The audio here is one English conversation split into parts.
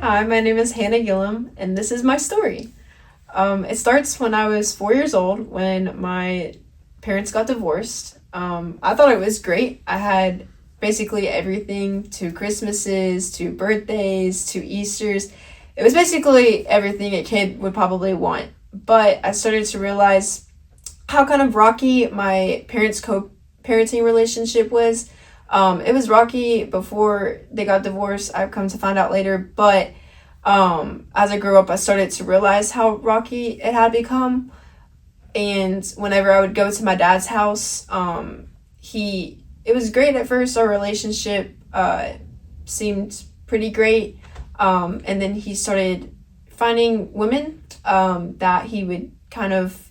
Hi, my name is Hannah Gilliam, and this is my story. It starts when I was 4 years old when my parents got divorced. I thought it was great. I had basically everything to Christmases, to birthdays, to Easters. It was basically everything a kid would probably want. But I started to realize how kind of rocky my parents' co-parenting relationship was. It was rocky before they got divorced. I've come to find out later, but as I grew up, I started to realize how rocky it had become. And whenever I would go to my dad's house, it was great at first. Our relationship seemed pretty great, and then he started finding women that he would kind of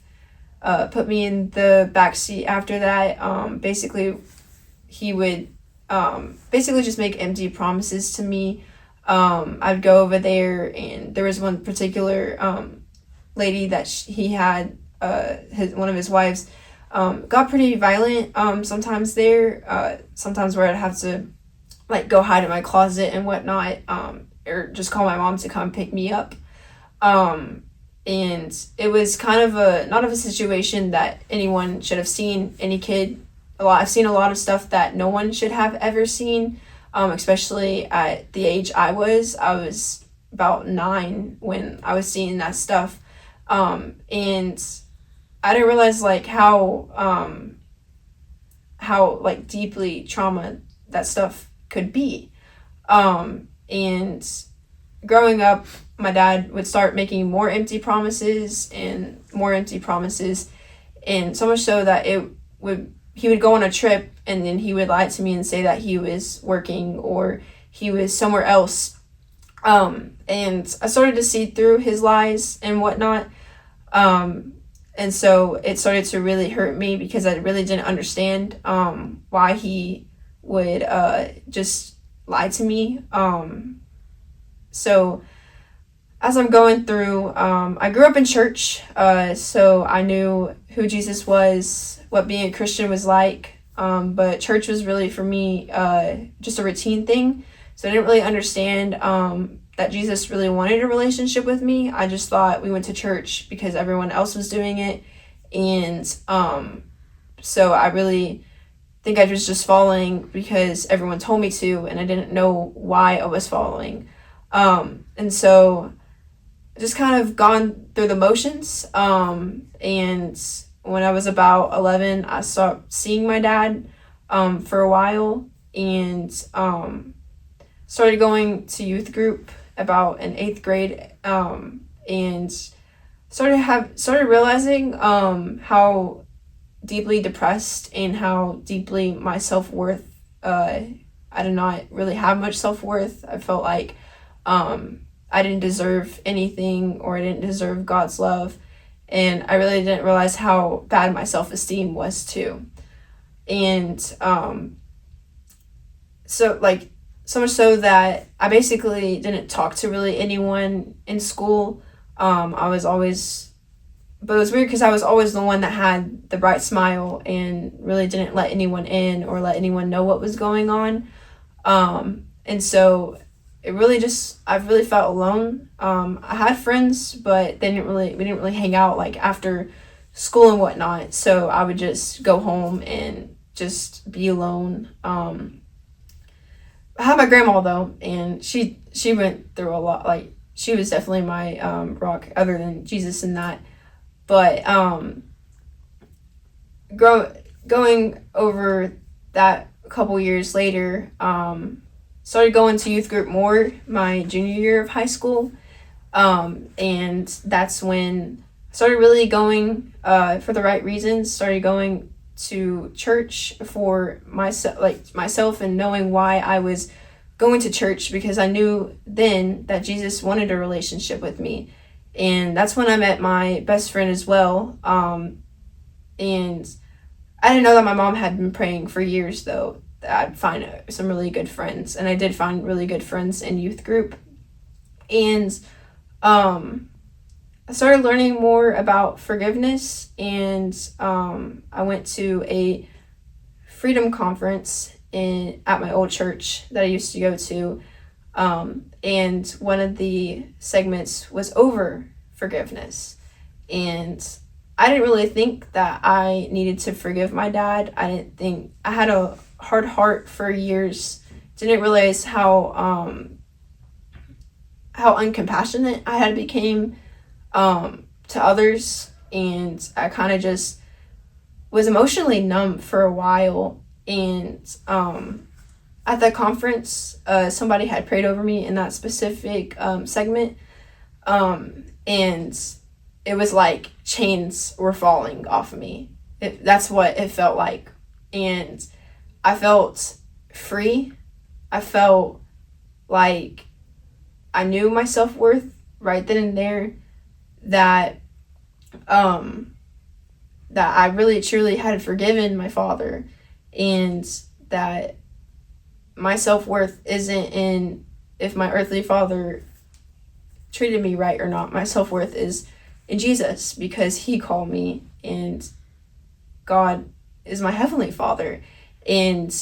put me in the back seat after that. Basically, he would basically just make empty promises to me. I'd go over there, and there was one particular lady that he had, one of his wives, got pretty violent sometimes there. Sometimes where I'd have to like go hide in my closet and whatnot, or just call my mom to come pick me up. And it was kind of not of a situation that anyone should have seen. Any kid, I've seen a lot of stuff that no one should have ever seen, especially at the age I was. I was about 9 when I was seeing that stuff, and I didn't realize like how like deeply trauma that stuff could be. And growing up, my dad would start making more empty promises and more empty promises, and so much so that he would go on a trip and then he would lie to me and say that he was working or he was somewhere else. And I started to see through his lies and whatnot. And so it started to really hurt me because I really didn't understand why he would just lie to me. So as I'm going through, I grew up in church, so I knew who Jesus was, what being a Christian was like, but church was really for me just a routine thing. So I didn't really understand that Jesus really wanted a relationship with me. I just thought we went to church because everyone else was doing it, and so I really think I was just following because everyone told me to, and I didn't know why I was following. And so just kind of gone through the motions. And when I was about 11, I stopped seeing my dad for a while, and started going to youth group about in 8th grade, and started realizing how deeply depressed and how deeply my self-worth, I did not really have much self-worth. I felt like I didn't deserve anything, or I didn't deserve God's love. And I really didn't realize how bad my self-esteem was too. And so much so that I basically didn't talk to really anyone in school. I was always, but it was weird because I was always the one that had the bright smile and really didn't let anyone in or let anyone know what was going on. And so I really felt alone. I had friends, but we didn't really hang out like after school and whatnot. So I would just go home and just be alone. I had my grandma though, and she went through a lot. Like she was definitely my rock, other than Jesus in that. But going over that a couple years later, started going to youth group more my junior year of high school, and that's when I started really going for the right reasons. Started going to church for myself, and knowing why I was going to church, because I knew then that Jesus wanted a relationship with me. And that's when I met my best friend as well. And I didn't know that my mom had been praying for years though that I'd find some really good friends, and I did find really good friends in youth group. And I started learning more about forgiveness, and I went to a freedom conference at my old church that I used to go to, And one of the segments was over forgiveness. And I didn't really think that I needed to forgive my dad. I had a hard heart for years. Didn't realize how uncompassionate I had became to others, and I kind of just was emotionally numb for a while. And at that conference, somebody had prayed over me in that specific segment, and it was like chains were falling off of me. That's what it felt like. And I felt free. I felt like I knew my self-worth right then and there, that I really truly had forgiven my father, and that my self-worth isn't in if my earthly father treated me right or not. My self-worth is in Jesus, because he called me, and God is my heavenly father. And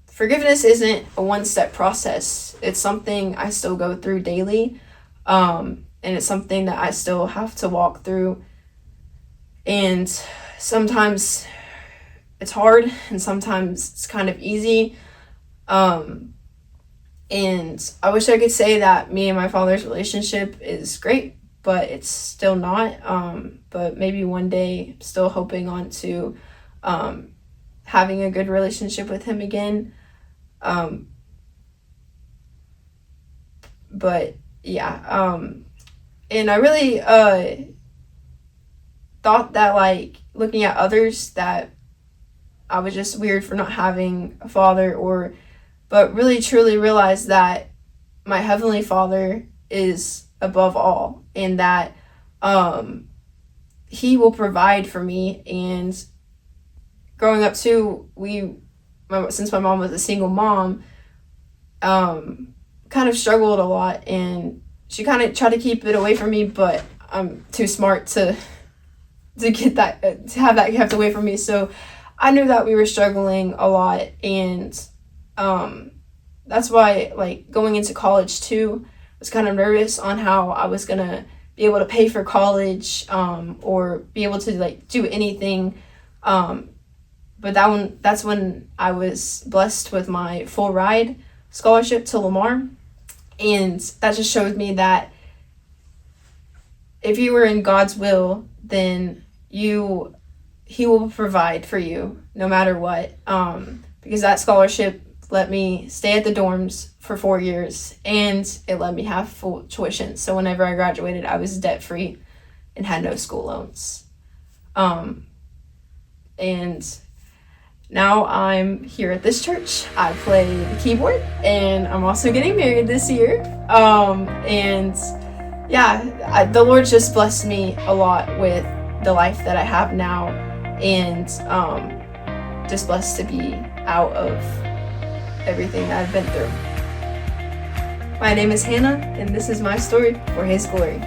forgiveness isn't a one-step process. It's something I still go through daily, and it's something that I still have to walk through. And sometimes it's hard, and sometimes it's kind of easy. And I wish I could say that me and my father's relationship is great, but it's still not. But maybe one day, still hoping on to having a good relationship with him again. But yeah, and I really thought that, like, looking at others, that I was just weird for not having a father, but really truly realized that my heavenly father is above all, and that he will provide for me. And growing up too, since my mom was a single mom, kind of struggled a lot, and she kind of tried to keep it away from me, but I'm too smart to get that, to have that kept away from me. So I knew that we were struggling a lot, and that's why, like, going into college too, I was kind of nervous on how I was gonna be able to pay for college, or be able to, like, do anything. But that's when I was blessed with my full ride scholarship to Lamar, and that just showed me that if you were in God's will, then He will provide for you no matter what. Because that scholarship let me stay at the dorms for 4 years, and it let me have full tuition. So whenever I graduated, I was debt-free and had no school loans. And now I'm here at this church. I play the keyboard, and I'm also getting married this year. And yeah, the Lord just blessed me a lot with the life that I have now, and just blessed to be out of everything that I've been through. My name is Hannah, and this is my story for His glory.